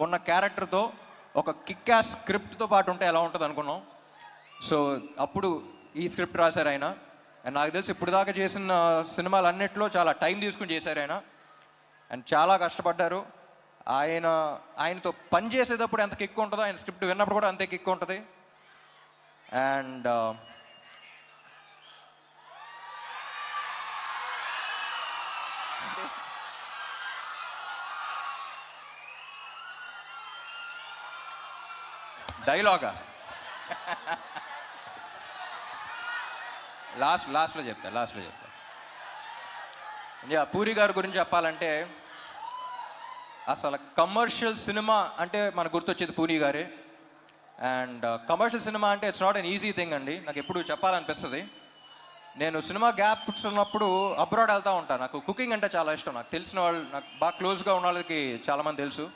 ఉన్న క్యారెక్టర్తో ఒక kick as స్క్రిప్ట్తో పాటు ఉంటే ఎలా ఉంటుంది అనుకున్నాం. సో అప్పుడు ఈ స్క్రిప్ట్ రాశారు ఆయన. అండ్ నాకు తెలిసి ఇప్పుడు దాకా చేసిన సినిమాలు అన్నిట్లో చాలా టైం తీసుకుని చేశారు ఆయన. అండ్ చాలా కష్టపడ్డారు. ఆయనతో పని చేసేటప్పుడు ఎంత కిక్ ఉంటుందో ఆయన స్క్రిప్ట్ విన్నప్పుడు కూడా అంతే కిక్ ఉంటుంది. అండ్ డైలాగా లాస్ట్లో చెప్తా. పూరి గారి గురించి చెప్పాలంటే అసలు కమర్షియల్ సినిమా అంటే మనకు గుర్తొచ్చేది పూరి గారే. అండ్ కమర్షియల్ సినిమా అంటే it's not an easy thing అండి. నాకు ఎప్పుడు చెప్పాలనిపిస్తుంది. నేను సినిమా గ్యాప్స్ ఉన్నప్పుడు అబ్రాడ్ వెళ్తూ ఉంటాను. నాకు కుకింగ్ అంటే చాలా ఇష్టం. నాకు తెలిసిన వాళ్ళు, నాకు బాగా క్లోజ్గా ఉన్న వాళ్ళకి చాలామంది తెలుసు.